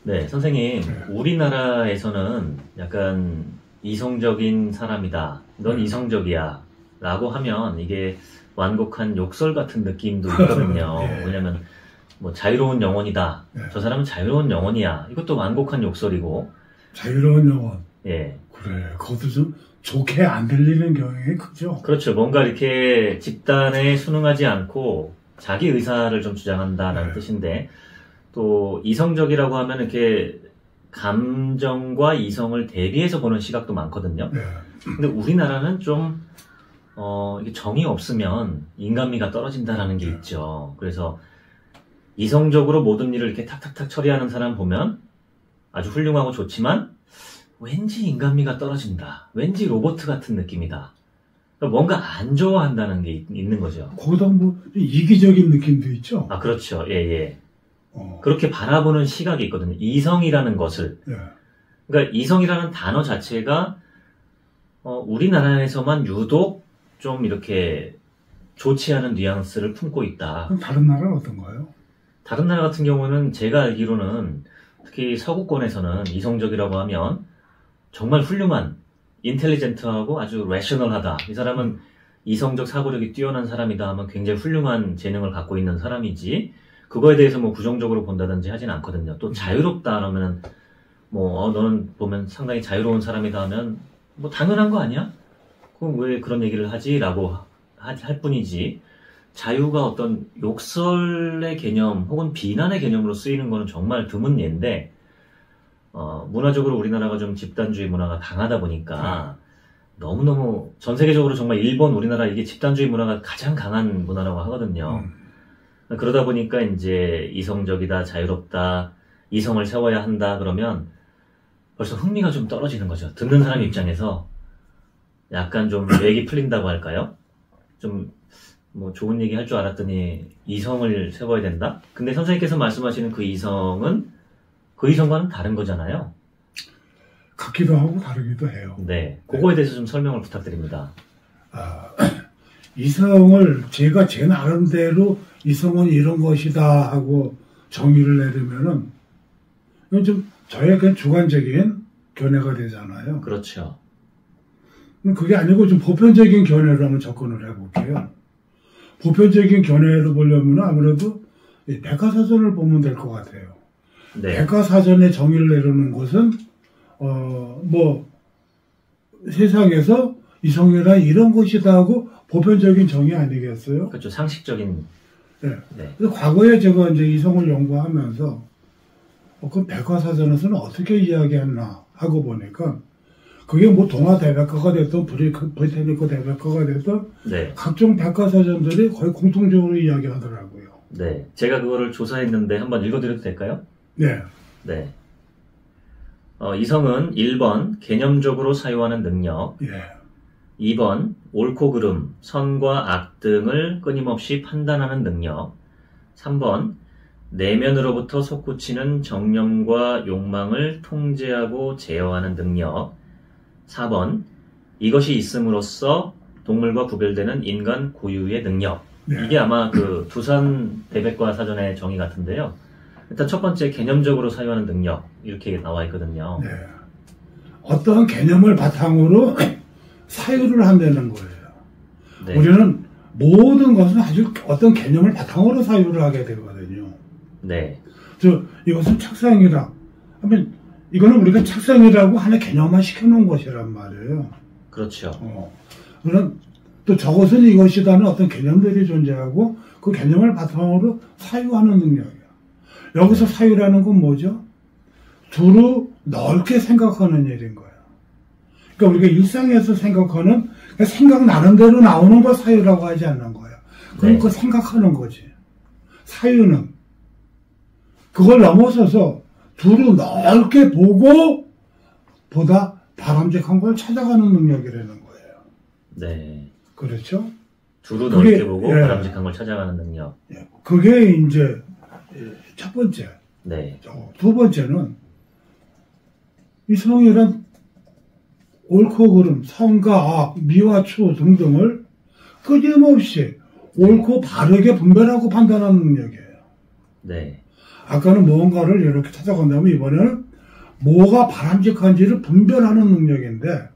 네, 선생님, 네. 우리나라에서는 약간 이성적인 사람이다. 넌 이성적이야. 라고 하면 이게 완곡한 욕설 같은 느낌도 있거든요. 네. 왜냐면 뭐 자유로운 영혼이다. 네. 저 사람은 자유로운 영혼이야. 이것도 완곡한 욕설이고. 자유로운 영혼. 예. 그래, 그것도 좀 좋게 안 들리는 경향이 크죠. 그렇죠. 뭔가 이렇게 집단에 순응하지 않고 자기 의사를 좀 주장한다는 네. 뜻인데, 또 이성적이라고 하면 이렇게 감정과 이성을 대비해서 보는 시각도 많거든요. 네. 근데 우리나라는 좀 이게 정이 없으면 인간미가 떨어진다라는 게 있죠. 그래서 이성적으로 모든 일을 이렇게 탁탁탁 처리하는 사람 보면 아주 훌륭하고 좋지만 왠지 인간미가 떨어진다. 왠지 로봇 같은 느낌이다. 그러니까 뭔가 안 좋아한다는 게 있는 거죠. 거기다 뭐 이기적인 느낌도 있죠. 아, 그렇죠. 예, 예. 그렇게 바라보는 시각이 있거든요. 이성이라는 것을. 예. 그러니까 이성이라는 단어 자체가 우리나라에서만 유독 좀 이렇게 좋지 않은 뉘앙스를 품고 있다. 그럼 다른 나라는 어떤가요? 다른 나라 같은 경우는 제가 알기로는 특히 서구권에서는 이성적이라고 하면 정말 훌륭한, 인텔리전트하고 아주 레셔널하다. 이 사람은 이성적 사고력이 뛰어난 사람이다 하면 굉장히 훌륭한 재능을 갖고 있는 사람이지, 그거에 대해서 뭐 부정적으로 본다든지 하진 않거든요. 또 자유롭다 하면은 뭐 너는 보면 상당히 자유로운 사람이다 하면 뭐 당연한 거 아니야? 그럼 왜 그런 얘기를 하지? 라고 할 뿐이지, 자유가 어떤 욕설의 개념 혹은 비난의 개념으로 쓰이는 거는 정말 드문 예인데, 문화적으로 우리나라가 좀 집단주의 문화가 강하다 보니까 너무너무 전 세계적으로 정말 일본, 우리나라 이게 집단주의 문화가 가장 강한 문화라고 하거든요. 그러다 보니까 이제 이성적이다, 자유롭다, 이성을 세워야 한다 그러면 벌써 흥미가 좀 떨어지는 거죠. 듣는 사람 입장에서 약간 좀 맥이 풀린다고 할까요? 좀 뭐 좋은 얘기 할 줄 알았더니 이성을 세워야 된다? 근데 선생님께서 말씀하시는 그 이성은 그 이성과는 다른 거잖아요. 같기도 하고 다르기도 해요. 네, 그거에 대해서 좀 설명을 부탁드립니다. 이성을 제가 제 나름대로 이성은 이런 것이다 하고 정의를 내리면은 이건 좀 저의 그 주관적인 견해가 되잖아요. 그렇죠. 그게 아니고 좀 보편적인 견해로 한번 접근을 해볼게요. 보편적인 견해로 보려면 아무래도 백과사전을 보면 될 것 같아요. 네. 백과사전의 정의를 내리는 것은 뭐 세상에서 이성이란 이런 것이다 하고 보편적인 정의 아니겠어요? 그렇죠. 상식적인. 네. 네. 그래서 과거에 제가 이제 이성을 연구하면서 그 백과사전에서는 어떻게 이야기했나 하고 보니까 그게 뭐 동아 대백과가 됐든 브리타니커 대백과가 됐든 네. 각종 백과사전들이 거의 공통적으로 이야기하더라고요. 네. 제가 그거를 조사했는데 한번 읽어드려도 될까요? 네. 네. 이성은 1번 개념적으로 사유하는 능력, 예. 2번 옳고 그름, 선과 악 등을 끊임없이 판단하는 능력, 3번 내면으로부터 솟구치는 정념과 욕망을 통제하고 제어하는 능력, 4번 이것이 있음으로써 동물과 구별되는 인간 고유의 능력. 네. 이게 아마 그 두산 대백과 사전의 정의 같은데요. 일단 첫 번째 개념적으로 사유하는 능력, 이렇게 나와 있거든요. 네. 어떤 개념을 바탕으로 사유를 한다는 거예요. 네. 우리는 모든 것은 아주 어떤 개념을 바탕으로 사유를 하게 되거든요. 네. 이것은 책상이다 하면 이거는 우리가 책상이라고 하나의 개념만 시켜놓은 것이란 말이에요. 그렇죠. 그럼 또 저것은 이것이다는 어떤 개념들이 존재하고 그 개념을 바탕으로 사유하는 능력이야. 여기서 사유라는 건 뭐죠? 두루 넓게 생각하는 일인 거예요. 그러니까 우리가 일상에서 생각하는 생각 나름대로 나오는 걸 사유라고 하지 않는 거예요. 그럼 네. 그 생각하는 거지. 사유는 그걸 넘어서서 두루 넓게 보고 보다 바람직한 걸 찾아가는 능력이라는 거예요. 네. 그렇죠? 두루 넓게 그게, 보고 예. 바람직한 걸 찾아가는 능력. 그게 이제 첫 번째. 네. 두 번째는 이성이란 옳고 그름, 선과 악, 미와 추 등등을 끊임없이 옳고 바르게 분별하고 판단하는 능력이에요. 네. 아까는 무언가를 이렇게 찾아간다면 이번에는 뭐가 바람직한지를 분별하는 능력인데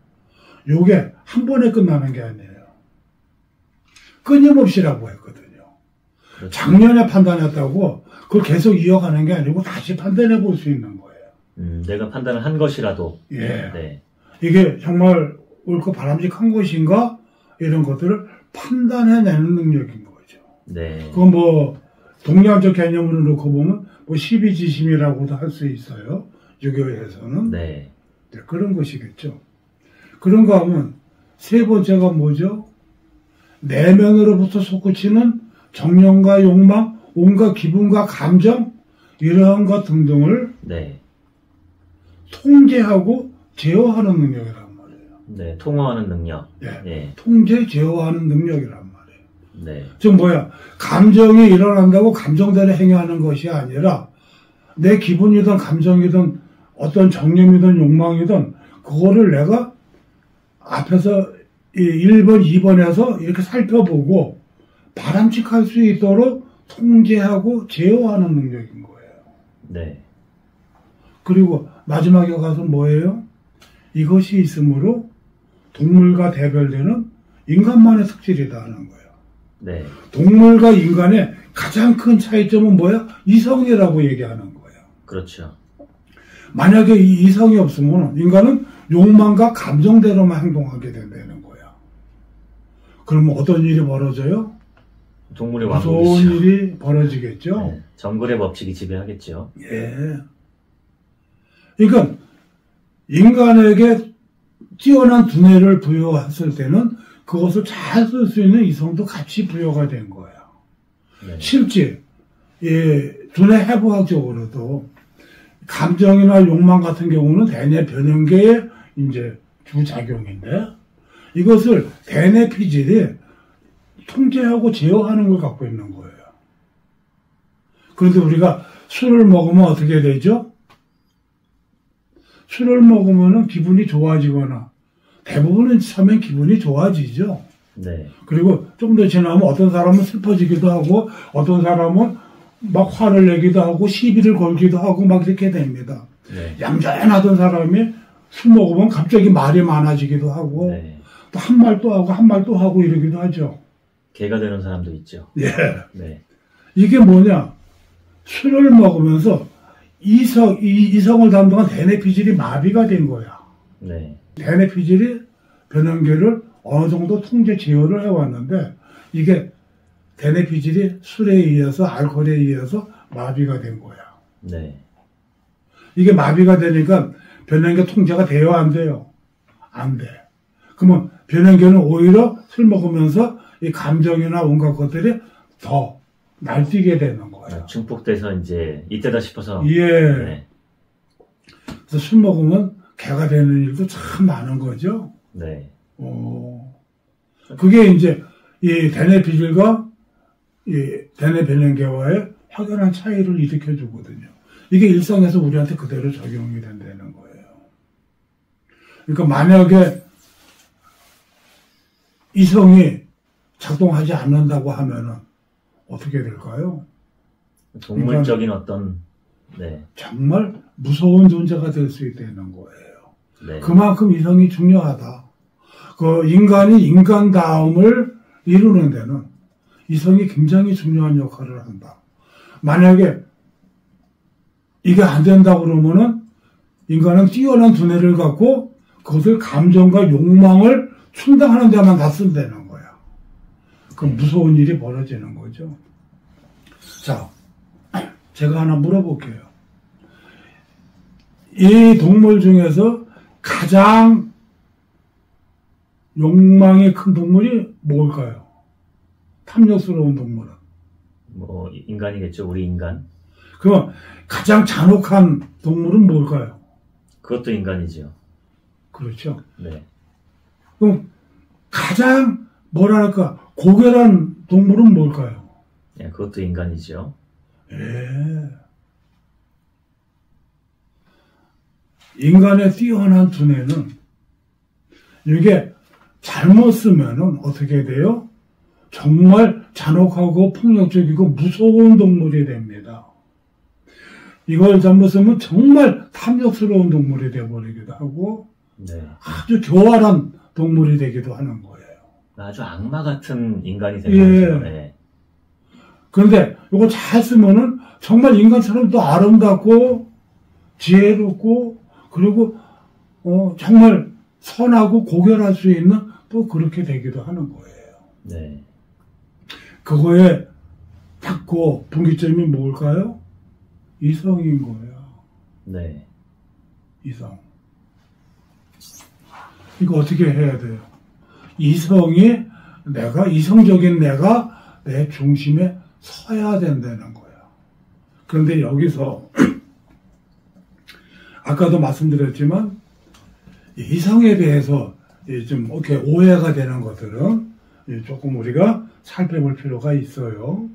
요게 한 번에 끝나는 게 아니에요. 끊임없이라고 했거든요. 그렇죠. 작년에 판단했다고 그걸 계속 이어가는 게 아니고 다시 판단해 볼 수 있는 거예요. 내가 판단을 한 것이라도. 예. 네. 이게 정말 옳고 바람직한 것인가 이런 것들을 판단해내는 능력인 거죠. 네. 그건 뭐 동양적 개념으로 놓고 보면 뭐 십이지심이라고도 할 수 있어요. 유교에서는. 네. 네, 그런 것이겠죠. 그런가 하면 세 번째가 뭐죠? 내면으로부터 솟구치는 정령과 욕망, 온갖 기분과 감정 이러한 것 등등을 네. 통제하고 제어하는 능력이란 말이에요. 네. 통화하는 능력. 예. 네. 통제, 제어하는 능력이란 말이에요. 네. 즉 뭐야? 감정이 일어난다고 감정대로 행위하는 것이 아니라 내 기분이든 감정이든 어떤 정념이든 욕망이든 그거를 내가 앞에서 1번, 2번에서 이렇게 살펴보고 바람직할 수 있도록 통제하고 제어하는 능력인 거예요. 네. 그리고 마지막에 가서 뭐예요? 이것이 있으므로 동물과 대별되는 인간만의 특질이다 하는 거예요. 네. 동물과 인간의 가장 큰 차이점은 뭐야? 이성이라고 얘기하는 거예요. 그렇죠. 만약에 이 이성이 없으면 인간은 욕망과 감정대로만 행동하게 된다는 거야. 그러면 어떤 일이 벌어져요? 동물의 무서운 왕국이죠. 일이 벌어지겠죠. 네. 정글의 법칙이 지배하겠죠. 예. 그러니까 인간에게 뛰어난 두뇌를 부여했을 때는 그것을 잘 쓸 수 있는 이성도 같이 부여가 된 거예요. 네. 실제 두뇌 해부학적으로도 감정이나 욕망 같은 경우는 대뇌 변형계의 이제 주작용인데 이것을 대뇌 피질이 통제하고 제어하는 걸 갖고 있는 거예요. 그런데 우리가 술을 먹으면 어떻게 되죠? 술을 먹으면 기분이 좋아지거나 대부분은 처음엔 기분이 좋아지죠. 네. 그리고 좀 더 지나면 어떤 사람은 슬퍼지기도 하고 어떤 사람은 막 화를 내기도 하고 시비를 걸기도 하고 막 이렇게 됩니다. 네. 얌전하던 사람이 술 먹으면 갑자기 말이 많아지기도 하고 네. 또 한 말 또 하고 한 말 또 하고 이러기도 하죠. 개가 되는 사람도 있죠. 예. 네. 이게 뭐냐? 술을 먹으면서 이성을 담당한 대뇌 피질이 마비가 된 거야. 네. 대뇌 피질이 변형계를 어느 정도 통제 제어를 해왔는데 이게 대뇌 피질이 술에 의해서 알코올에 의해서 마비가 된 거야. 네. 이게 마비가 되니까 변형계 통제가 돼요, 안 돼요? 안 돼. 그러면 변형계는 오히려 술 먹으면서 이 감정이나 온갖 것들이 더 날뛰게 되는 거예요. 증폭돼서 이제 이때다 싶어서. 예. 네. 그래서 술 먹으면 개가 되는 일도 참 많은 거죠. 네. 그게 이제 이 대뇌 피질과 이 대뇌 변형계와의 확연한 차이를 일으켜 주거든요. 이게 일상에서 우리한테 그대로 적용이 된다는 거예요. 그러니까 만약에 이성이 작동하지 않는다고 하면은 어떻게 될까요? 동물적인 어떤, 네. 정말 무서운 존재가 될 수 있다는 거예요. 네. 그만큼 이성이 중요하다. 그 인간이 인간다움을 이루는 데는 이성이 굉장히 중요한 역할을 한다. 만약에 이게 안 된다 그러면은 인간은 뛰어난 두뇌를 갖고 그것을 감정과 욕망을 충당하는 데만 다 쓴다는 거야. 그럼 무서운 일이 벌어지는 거죠. 자, 제가 하나 물어볼게요. 이 동물 중에서 가장 욕망이 큰 동물이 뭘까요? 탐욕스러운 동물은. 뭐, 인간이겠죠. 우리 인간. 그럼 가장 잔혹한 동물은 뭘까요? 그것도 인간이죠. 그렇죠. 네. 그럼 가장 뭐랄까 고결한 동물은 뭘까요? 네, 그것도 인간이죠. 예. 인간의 뛰어난 두뇌는 이게 잘못 쓰면은 어떻게 돼요? 정말 잔혹하고 폭력적이고 무서운 동물이 됩니다. 이걸 잘못 쓰면 정말 탐욕스러운 동물이 되어버리기도 하고 네. 아주 교활한 동물이 되기도 하는 거예요. 아주 악마 같은 인간이 되는 예. 거죠. 네. 그런데 이거 잘 쓰면은 정말 인간처럼 또 아름답고 지혜롭고 그리고 정말 선하고 고결할 수 있는 또 그렇게 되기도 하는 거예요. 네. 그거에 딱 그 분기점이 뭘까요? 이성인 거예요. 네. 이성. 이거 어떻게 해야 돼요? 이성이 이성적인 내가 내 중심에 서야 된다는 거예요. 그런데 여기서 아까도 말씀드렸지만 이성에 대해서 좀 이렇게 오해가 되는 것들은 조금 우리가 살펴볼 필요가 있어요.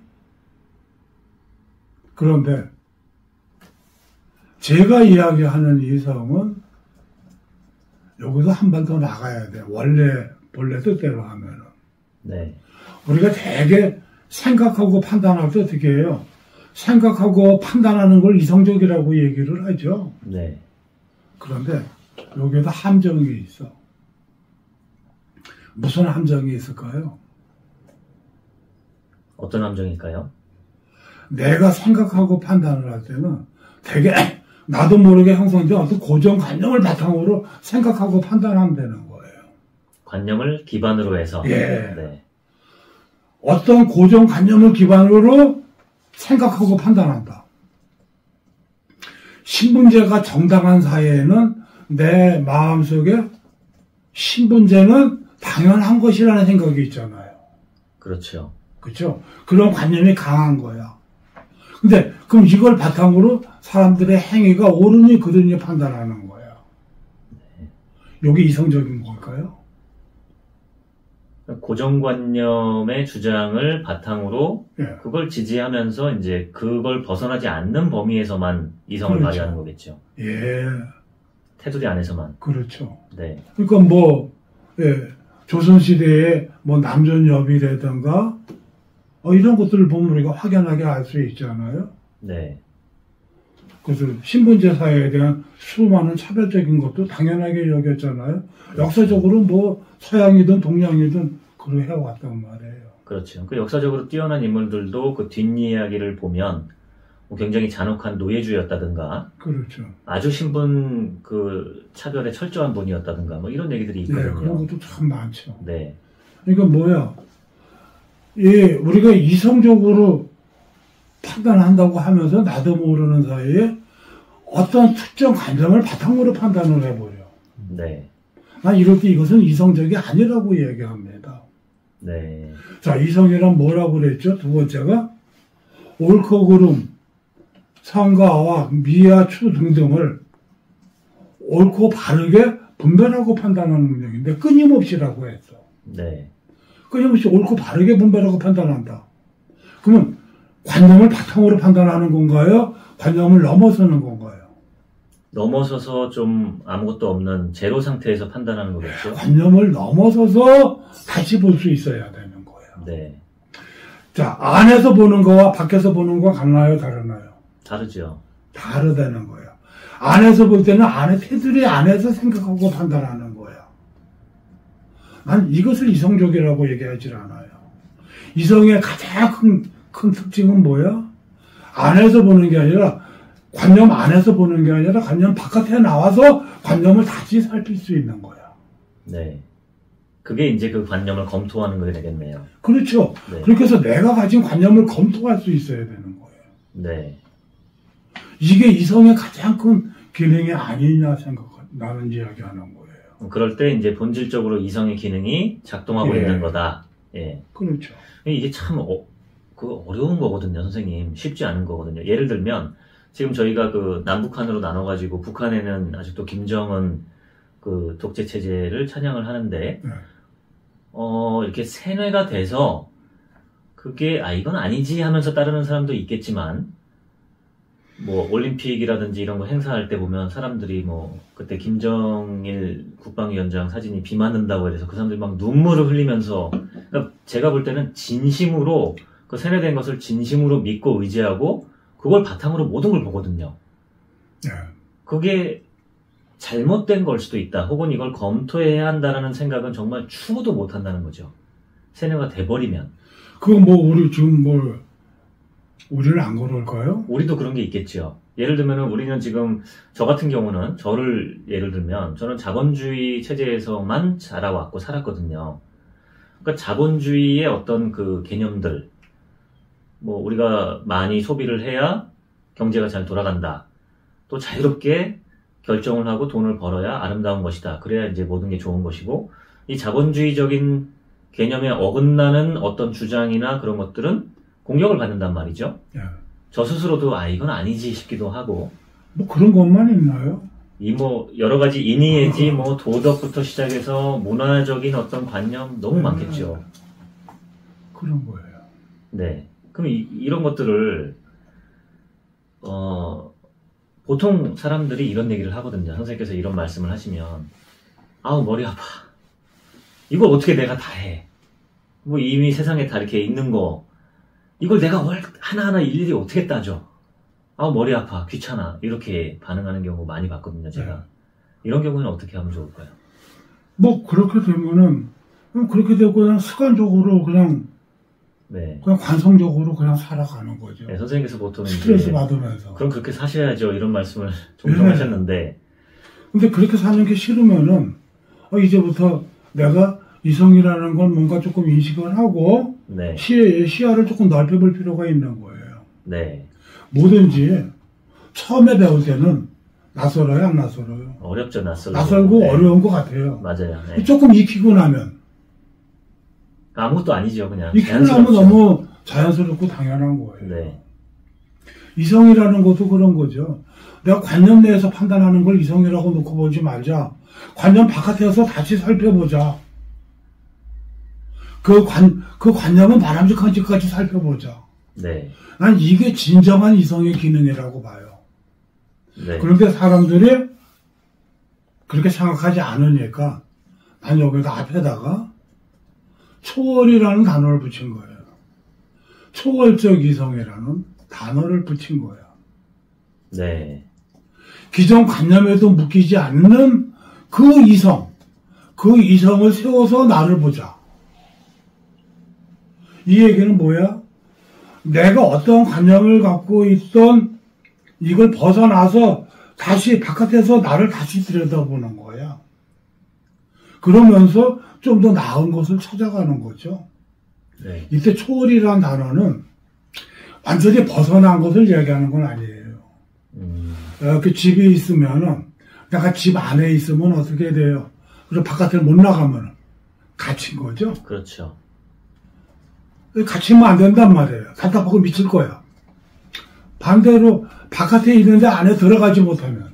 그런데 제가 이야기하는 이성은 여기서 한 번 더 나가야 돼. 본래 뜻대로 하면은. 네. 우리가 되게 생각하고 판단할 때 어떻게 해요? 생각하고 판단하는 걸 이성적이라고 얘기를 하죠. 네. 그런데 여기에도 함정이 있어. 무슨 함정이 있을까요? 어떤 함정일까요? 내가 생각하고 판단을 할 때는 되게 나도 모르게 형성된 어떤 고정관념을 바탕으로 생각하고 판단하면 되는 거예요. 관념을 기반으로 해서. 예. 네. 어떤 고정관념을 기반으로 생각하고 판단한다. 신분제가 정당한 사회에는 내 마음속에 신분제는 당연한 것이라는 생각이 있잖아요. 그렇죠. 그렇죠? 그런 관념이 강한 거야. 근데 그럼 이걸 바탕으로 사람들의 행위가 옳으니 그르니 판단하는 거야. 이게 이성적인 걸까요? 고정관념의 주장을 바탕으로 예. 그걸 지지하면서 이제 그걸 벗어나지 않는 범위에서만 이성을 그렇죠. 발휘하는 거겠죠. 예, 테두리 안에서만. 그렇죠. 네. 그러니까 조선시대에 남존여비라든가 이런 것들을 보면 우리가 확연하게 알 수 있잖아요. 네. 그래서 신분제 사회에 대한 수많은 차별적인 것도 당연하게 여겼잖아요. 역사적으로 서양이든 동양이든 그러 해왔단 말이에요. 그렇죠. 그 역사적으로 뛰어난 인물들도 그 뒷이야기를 보면 굉장히 잔혹한 노예주였다든가, 그렇죠. 아주 신분 그 차별에 철저한 분이었다든가, 이런 얘기들이 네, 있거든요. 그런 것도 참 많죠. 네. 그러니까 우리가 이성적으로 판단한다고 하면서 나도 모르는 사이에 어떤 특정 관점을 바탕으로 판단을 해버려. 네. 난 이럴 때 이것은 이성적이 아니라고 얘기합니다. 네. 자, 이성이란 뭐라고 그랬죠? 두 번째가 옳고 그름, 성과와 미와 추 등등을 옳고 바르게 분별하고 판단하는 능력인데 끊임없이라고 했어. 네. 끊임없이 옳고 바르게 분별하고 판단한다. 그러면 관념을 바탕으로 판단하는 건가요? 관념을 넘어서는 건가요? 넘어서서 좀 아무것도 없는 제로 상태에서 판단하는 거겠죠? 관념을 넘어서서 다시 볼 수 있어야 되는 거예요. 네. 자, 안에서 보는 거와 밖에서 보는 거와 같나요? 다르나요? 다르죠. 다르다는 거예요. 안에서 볼 때는 테두리 안에서 생각하고 판단하는 거예요. 난 이것을 이성적이라고 얘기하지 않아요. 이성의 가장 큰 특징은 뭐야? 안에서 보는 게 아니라, 관념 안에서 보는 게 아니라 관념 바깥에 나와서 관념을 다시 살필 수 있는 거야. 네. 그게 이제 그 관념을 검토하는 게 되겠네요. 그렇죠. 네. 그렇게 해서 내가 가진 관념을 검토할 수 있어야 되는 거예요. 네. 이게 이성의 가장 큰 기능이 아니냐 나는 이야기하는 거예요. 그럴 때 이제 본질적으로 이성의 기능이 작동하고 예. 있는 거다. 예. 그렇죠. 이게 참 어려운 거거든요, 선생님. 쉽지 않은 거거든요. 예를 들면 지금 저희가 그 남북한으로 나눠가지고 북한에는 아직도 김정은 그 독재 체제를 찬양을 하는데 네. 이렇게 세뇌가 돼서 그게 이건 아니지 하면서 따르는 사람도 있겠지만 올림픽이라든지 이런 거 행사할 때 보면 사람들이 그때 김정일 국방위원장 사진이 비 맞는다고 해서 그 사람들이 막 눈물을 흘리면서, 그러니까 제가 볼 때는 진심으로 그 세뇌된 것을 진심으로 믿고 의지하고 그걸 바탕으로 모든 걸 보거든요. 예. 그게 잘못된 걸 수도 있다. 혹은 이걸 검토해야 한다라는 생각은 정말 추구도 못 한다는 거죠. 세뇌가 돼버리면. 그거 뭐 우리 지금 뭘 우리를 안 그럴까요? 우리도 그런 게 있겠죠. 예를 들면은 우리는 지금 저 같은 경우는 저를 예를 들면 저는 자본주의 체제에서만 자라왔고 살았거든요. 그러니까 자본주의의 어떤 그 개념들, 뭐 우리가 많이 소비를 해야 경제가 잘 돌아간다. 또 자유롭게 결정을 하고 돈을 벌어야 아름다운 것이다. 그래야 이제 모든 게 좋은 것이고, 이 자본주의적인 개념에 어긋나는 어떤 주장이나 그런 것들은 공격을 받는단 말이죠. 예. 저 스스로도 이건 아니지 싶기도 하고, 뭐 그런 것만 있나요? 이 뭐 여러 가지 인의예지 뭐 도덕부터 시작해서 문화적인 어떤 관념 너무 많겠죠. 그런 거예요. 네. 그럼 이런 것들을 보통 사람들이 이런 얘기를 하거든요. 선생님께서 이런 말씀을 하시면 아우 머리 아파. 이걸 어떻게 내가 다 해. 뭐 이미 세상에 다 이렇게 있는 거 이걸 내가 하나하나 일일이 어떻게 따져. 아우 머리 아파. 귀찮아. 이렇게 반응하는 경우 많이 봤거든요. 제가. 네. 이런 경우에는 어떻게 하면 좋을까요? 뭐 그렇게 되면은 그렇게 되고 그냥 습관적으로 그냥 네. 그냥 관성적으로 그냥 살아가는 거죠. 네, 선생님께서 보통 스트레스 받으면서. 그럼 그렇게 사셔야죠. 이런 말씀을 종종 네. 하셨는데. 근데 그렇게 사는 게 싫으면은 이제부터 내가 이성이라는 건 뭔가 조금 인식을 하고 네. 시야를 조금 넓혀볼 필요가 있는 거예요. 네. 뭐든지 처음에 배울 때는 낯설어요, 안 낯설어요? 어렵죠, 낯설고. 낯설고 네. 어려운 것 같아요. 맞아요. 네. 조금 익히고 나면 아무것도 아니죠, 그냥. 익히고 나면 자연스럽죠. 너무 자연스럽고 당연한 거예요. 네. 이성이라는 것도 그런 거죠. 내가 관념 내에서 판단하는 걸 이성이라고 놓고 보지 말자. 관념 바깥에서 다시 살펴보자. 그 관념은 바람직한지까지 살펴보자. 네. 난 이게 진정한 이성의 기능이라고 봐요. 네. 그런데 사람들이 그렇게 생각하지 않으니까 난 여기다 앞에다가 초월이라는 단어를 붙인 거예요. 초월적 이성이라는 단어를 붙인 거예요. 네. 기존 관념에도 묶이지 않는 그 이성을 세워서 나를 보자. 이 얘기는 뭐야? 내가 어떤 관념을 갖고 있던 이걸 벗어나서 다시 바깥에서 나를 다시 들여다보는 거야. 그러면서 좀 더 나은 것을 찾아가는 거죠. 네. 이때 초월이라는 단어는 완전히 벗어난 것을 이야기하는 건 아니에요. 그 집에 있으면은 내가 집 안에 있으면 어떻게 돼요? 그리고 바깥에 못 나가면 갇힌 거죠. 그렇죠. 갇히면 안 된단 말이에요. 답답하고 미칠 거야. 반대로 바깥에 있는데 안에 들어가지 못하면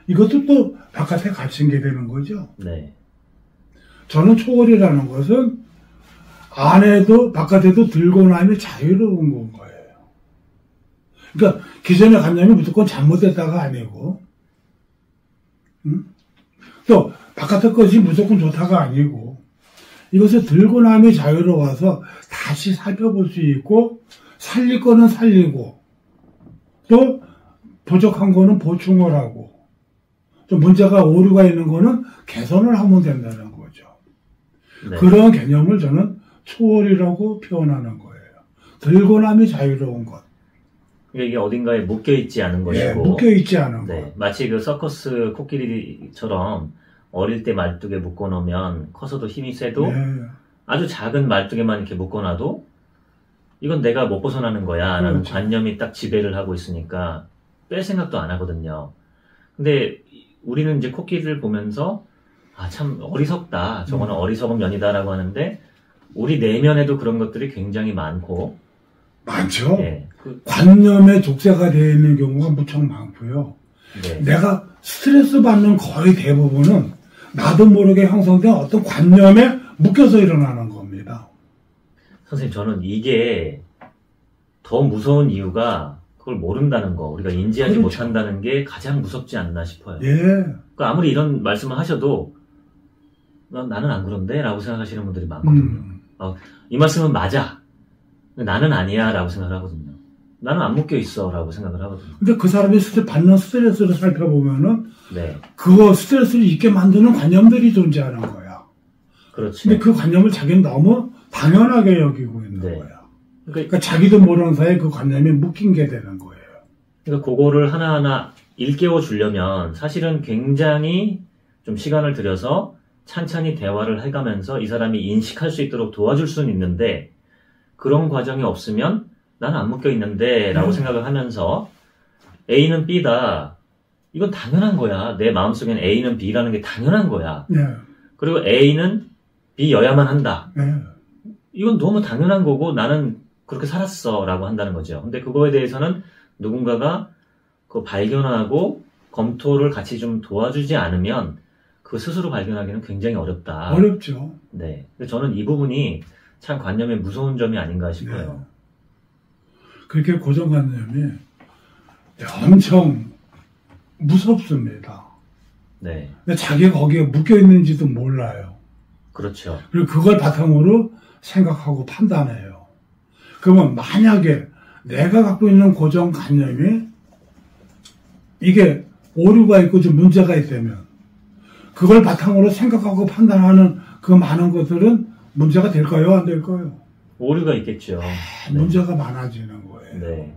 이것도 또 바깥에 갇힌 게 되는 거죠. 네. 저는 초월이라는 것은 안에도 바깥에도 들고 나면 자유로운 건 거예요. 그러니까 기존의 관념이 무조건 잘못됐다가 아니고, 또 바깥의 것이 무조건 좋다가 아니고, 이것을 들고 나면 자유로워서 다시 살펴볼 수 있고, 살릴 거는 살리고, 또 부족한 거는 보충을 하고, 또 문제가 오류가 있는 거는 개선을 하면 된다는 거죠. 네. 그런 개념을 저는 초월이라고 표현하는 거예요. 들고 나면 자유로운 것. 그러니까 이게 어딘가에 묶여있지 않은 것이고. 묶여있지 않은 네. 것. 마치 그 서커스 코끼리처럼 어릴 때 말뚝에 묶어놓으면 커서도 힘이 세도 네. 아주 작은 말뚝에만 이렇게 묶어놔도 이건 내가 못 벗어나는 거야 라는 그렇죠. 관념이 딱 지배를 하고 있으니까 뺄 생각도 안 하거든요. 근데 우리는 이제 코끼리를 보면서 참 어리석다. 저거는 어리석은 면이다라고 하는데 우리 내면에도 그런 것들이 굉장히 많고 많죠. 네. 관념의 족쇄가 되어 있는 경우가 무척 많고요. 네. 내가 스트레스 받는 거의 대부분은 나도 모르게 형성된 어떤 관념에 묶여서 일어나는 겁니다. 선생님, 저는 이게 더 무서운 이유가 그걸 모른다는 거, 우리가 인지하지 그렇죠. 못한다는 게 가장 무섭지 않나 싶어요. 예. 그러니까 아무리 이런 말씀을 하셔도 나는 안 그런데? 라고 생각하시는 분들이 많거든요. 이 말씀은 맞아. 근데 나는 아니야. 라고 생각을 하거든요. 나는 안 묶여 있어라고 생각을 하거든요. 근데 그 사람이 받는 스트레스를 살펴보면은 네, 그거 스트레스를 있게 만드는 관념들이 존재하는 거야. 그렇죠. 근데 그 관념을 자기는 너무 당연하게 여기고 있는 네. 거야. 그러니까 그러니까 자기도 모르는 사이에 그 관념이 묶인 게 되는 거예요. 그거를 하나하나 일깨워 주려면 사실은 굉장히 좀 시간을 들여서 찬찬히 대화를 해가면서 이 사람이 인식할 수 있도록 도와줄 수는 있는데 그런 과정이 없으면 나는 안 묶여 있는데 라고 생각을 하면서 A는 B다. 이건 당연한 거야. 내 마음속엔 A는 B라는 게 당연한 거야. 네. 그리고 A는 B여야만 한다. 네. 이건 너무 당연한 거고 나는 그렇게 살았어 라고 한다는 거죠. 근데 그거에 대해서는 누군가가 그 발견하고 검토를 같이 좀 도와주지 않으면 그 스스로 발견하기는 굉장히 어렵다. 어렵죠. 네. 근데 저는 이 부분이 참 관념의 무서운 점이 아닌가 싶어요. 네. 그렇게 고정관념이 엄청 무섭습니다. 네. 근데 자기가 거기에 묶여 있는지도 몰라요. 그렇죠. 그리고 그걸 바탕으로 생각하고 판단해요. 그러면 만약에 내가 갖고 있는 고정관념이 이게 오류가 있고 좀 문제가 있다면 그걸 바탕으로 생각하고 판단하는 그 많은 것들은 문제가 될까요? 안 될까요? 오류가 있겠죠. 네. 문제가 많아지는 거예요. 네.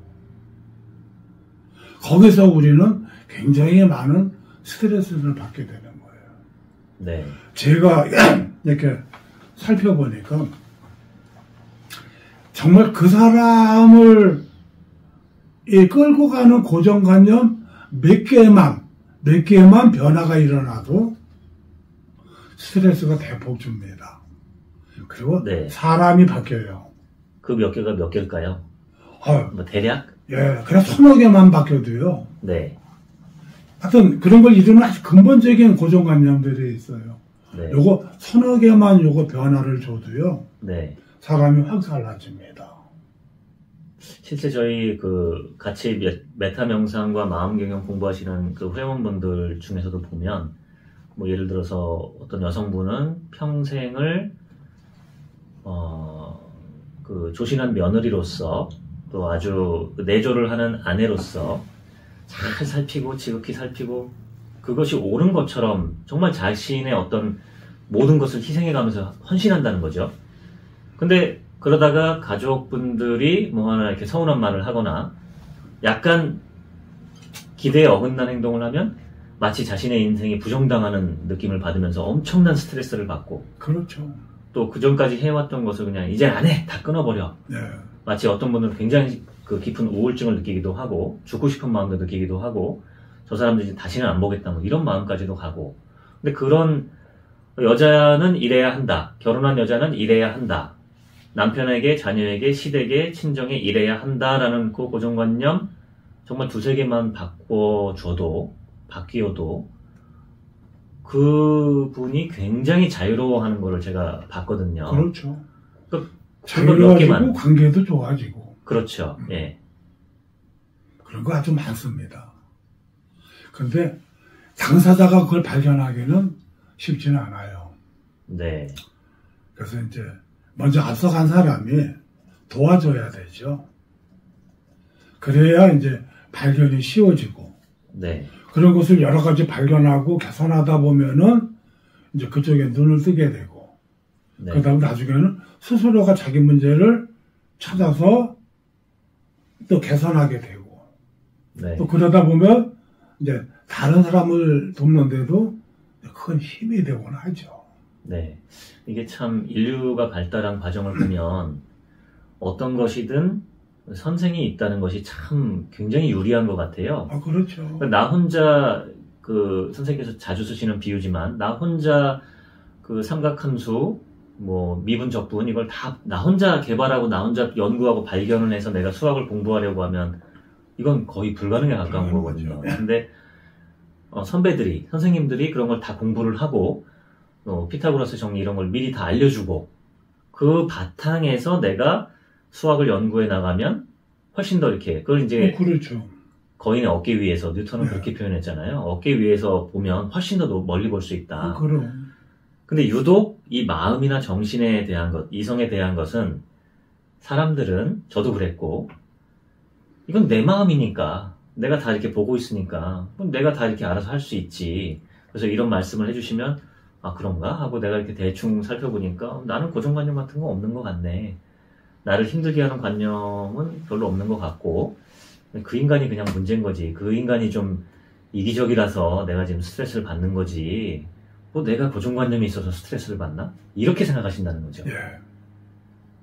거기서 우리는 굉장히 많은 스트레스를 받게 되는 거예요. 네. 제가 이렇게 살펴보니까 정말 그 사람을 끌고 가는 고정관념 몇 개만 변화가 일어나도 스트레스가 대폭 줍니다. 그리고 네. 사람이 바뀌어요. 그 몇 개가 몇 개일까요? 뭐 대략? 예, 그냥 서너 개만 바뀌어도요. 네. 하여튼 그런 걸 이루는 아주 근본적인 고정관념들이 있어요. 네. 요거 서너 개만 요거 변화를 줘도요. 네. 사람이 확 달라집니다. 실제 저희 그 같이 메타 명상과 마음 경영 공부하시는 그 회원분들 중에서도 보면 뭐 예를 들어서 어떤 여성분은 평생을 그 조신한 며느리로서 또 아주 내조를 하는 아내로서 잘 살피고 지극히 살피고 그것이 옳은 것처럼 정말 자신의 어떤 모든 것을 희생해가면서 헌신한다는 거죠. 근데 그러다가 가족분들이 뭐 하나 이렇게 서운한 말을 하거나 약간 기대에 어긋난 행동을 하면 마치 자신의 인생이 부정당하는 느낌을 받으면서 엄청난 스트레스를 받고 그렇죠. 또 그전까지 해왔던 것을 그냥 이제 안 해! 다 끊어버려. 네. 마치 어떤 분들은 굉장히 그 깊은 우울증을 느끼기도 하고 죽고 싶은 마음도 느끼기도 하고 저 사람들이 이제 다시는 안 보겠다 뭐 이런 마음까지도 가고 근데 그런 여자는 이래야 한다. 결혼한 여자는 이래야 한다. 남편에게, 자녀에게, 시댁에, 친정에 이래야 한다라는 그 고정관념 정말 두세 개만 바뀌어도 그분이 굉장히 자유로워하는 거를 제가 봤거든요. 그렇죠. 몇 자유로워지고 개만. 관계도 좋아지고. 그렇죠. 예. 그런 거 아주 많습니다. 그런데 당사자가 그걸 발견하기는 쉽지는 않아요. 네. 그래서 이제 먼저 앞서간 사람이 도와줘야 되죠. 그래야 이제 발견이 쉬워지고 네. 그런 것을 여러 가지 발견하고 개선하다 보면은 이제 그쪽에 눈을 뜨게 되고 네. 그다음 나중에는 스스로가 자기 문제를 찾아서 또 개선하게 되고 네. 또 그러다 보면 이제 다른 사람을 돕는데도 큰 힘이 되곤 하죠. 네. 이게 참 인류가 발달한 과정을 보면 어떤 것이든 선생이 있다는 것이 참 굉장히 유리한 것 같아요. 아, 그렇죠. 나 혼자 그 선생님께서 자주 쓰시는 비유지만 나 혼자 그 삼각함수 뭐 미분 적분 이걸 다 나 혼자 개발하고 나 혼자 연구하고 발견을 해서 내가 수학을 공부하려고 하면 이건 거의 불가능에 가까운 거거든요. 근데 선배들이 선생님들이 그런 걸 다 공부를 하고 피타고라스 정리 이런 걸 미리 다 알려주고 그 바탕에서 내가 수학을 연구해 나가면 훨씬 더 이렇게 그걸 이제 그렇죠. 거인의 어깨 위에서 뉴턴은 네. 그렇게 표현했잖아요. 어깨 위에서 보면 훨씬 더 멀리 볼 수 있다. 그럼. 근데 유독 이 마음이나 정신에 대한 것, 이성에 대한 것은 사람들은 저도 그랬고 이건 내 마음이니까, 내가 다 이렇게 보고 있으니까, 그럼 내가 다 이렇게 알아서 할 수 있지. 그래서 이런 말씀을 해주시면, 아, 그런가? 하고 내가 이렇게 대충 살펴보니까 나는 고정관념 같은 거 없는 것 같네. 나를 힘들게 하는 관념은 별로 없는 것 같고, 그 인간이 그냥 문제인 거지. 그 인간이 좀 이기적이라서 내가 지금 스트레스를 받는 거지. 뭐 내가 고정관념이 있어서 스트레스를 받나? 이렇게 생각하신다는 거죠. 예.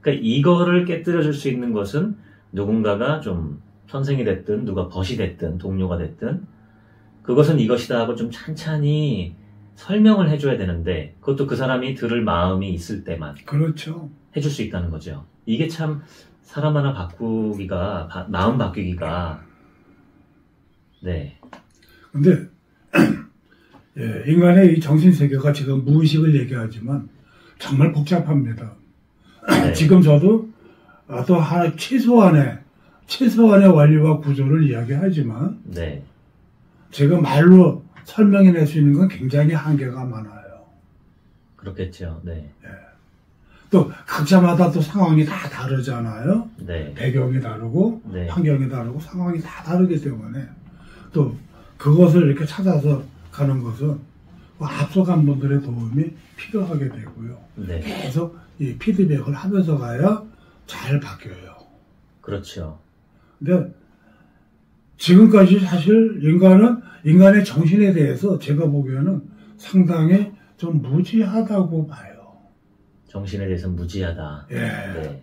그러니까 이거를 깨뜨려 줄 수 있는 것은 누군가가 좀 선생이 됐든 누가 벗이 됐든 동료가 됐든 그것은 이것이다 하고 좀 찬찬히 설명을 해줘야 되는데 그것도 그 사람이 들을 마음이 있을 때만 그렇죠. 해줄 수 있다는 거죠. 이게 참 사람 하나 바꾸기가 마음 바뀌기가 네. 근데 예, 인간의 이 정신세계가 지금 무의식을 얘기하지만 정말 복잡합니다. 네. 지금 저도 또 하나 최소한의 원리와 구조를 이야기하지만 네. 제가 말로 설명해낼 수 있는 건 굉장히 한계가 많아요. 그렇겠죠. 네. 예. 또 각자마다 또 상황이 다 다르잖아요. 네. 배경이 다르고 네. 환경이 다르고 상황이 다 다르기 때문에 또 그것을 이렇게 찾아서 가는 것은 앞서간 분들의 도움이 필요하게 되고요. 네. 계속 이 피드백을 하면서 가야 잘 바뀌어요. 그렇죠. 근데 지금까지 사실 인간의 정신에 대해서 제가 보기에는 상당히 좀 무지하다고 봐요. 정신에 대해서 무지하다. 예. 네.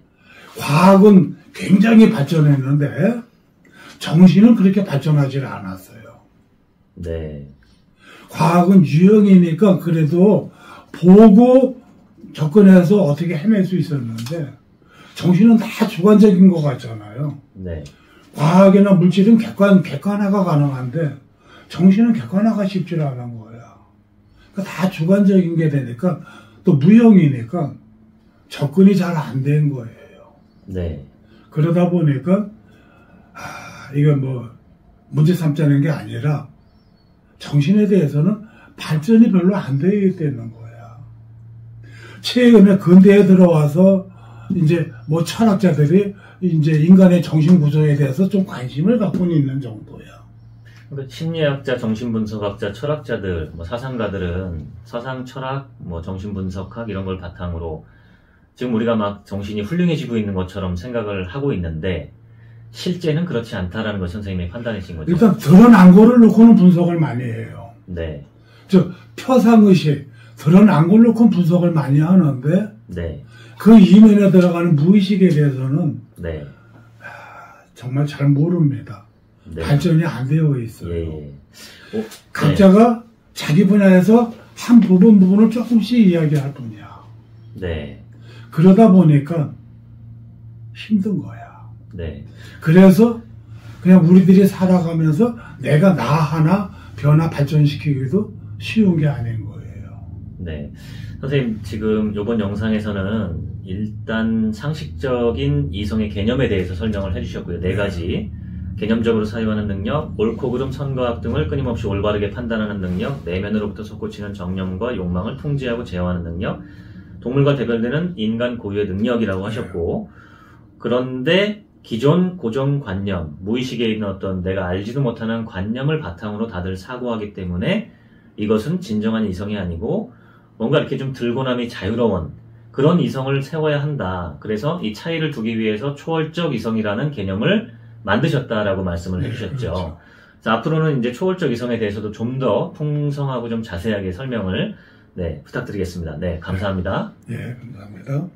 과학은 굉장히 발전했는데 정신은 그렇게 발전하지 않았어요. 네. 과학은 유형이니까 그래도 보고 접근해서 어떻게 해낼 수 있었는데 정신은 다 주관적인 것 같잖아요. 네. 과학이나 물질은 객관화가 가능한데 정신은 객관화가 쉽지 않은 거야. 그러니까 다 주관적인 게 되니까 또 무형이니까 접근이 잘 안 된 거예요. 네. 그러다 보니까 이건 뭐 문제 삼자는 게 아니라 정신에 대해서는 발전이 별로 안 되어 있다는 거야. 최근에 근대에 들어와서 이제 뭐 철학자들이 이제 인간의 정신 구조에 대해서 좀 관심을 갖고 있는 정도야. 그러니까 심리학자, 정신분석학자, 철학자들, 뭐 사상가들은 서상, 철학, 뭐 정신분석학 이런 걸 바탕으로 지금 우리가 막 정신이 훌륭해지고 있는 것처럼 생각을 하고 있는데 실제는 그렇지 않다라는 걸 선생님이 판단하신 거죠. 일단 드러난 거를 놓고는 분석을 많이 해요. 네. 표상의식, 드러난 걸 놓고 분석을 많이 하는데 네. 그 이면에 들어가는 무의식에 대해서는 네. 정말 잘 모릅니다. 네. 발전이 안 되어 있어요. 예. 각자가 자기 분야에서 한 부분을 조금씩 이야기할 뿐이야. 네. 그러다 보니까 힘든 거야. 네. 그래서 그냥 우리들이 살아가면서 내가 나 하나 변화 발전시키기도 쉬운 게 아닌 거예요. 네. 선생님, 지금 이번 영상에서는 일단 상식적인 이성의 개념에 대해서 설명을 해주셨고요. 네 가지. 개념적으로 사유하는 능력, 옳고 그름, 선과 악 등을 끊임없이 올바르게 판단하는 능력, 내면으로부터 솟구치는 정념과 욕망을 통제하고 제어하는 능력, 동물과 대별되는 인간 고유의 능력이라고 하셨고, 그런데 기존 고정관념, 무의식에 있는 어떤 내가 알지도 못하는 관념을 바탕으로 다들 사고하기 때문에 이것은 진정한 이성이 아니고 뭔가 이렇게 좀 들고남이 자유로운 그런 이성을 세워야 한다. 그래서 이 차이를 두기 위해서 초월적 이성이라는 개념을 만드셨다라고 말씀을 해주셨죠. 그렇죠. 자, 앞으로는 이제 초월적 이성에 대해서도 좀 더 풍성하고 좀 자세하게 설명을 부탁드리겠습니다. 네, 감사합니다. 예, 감사합니다.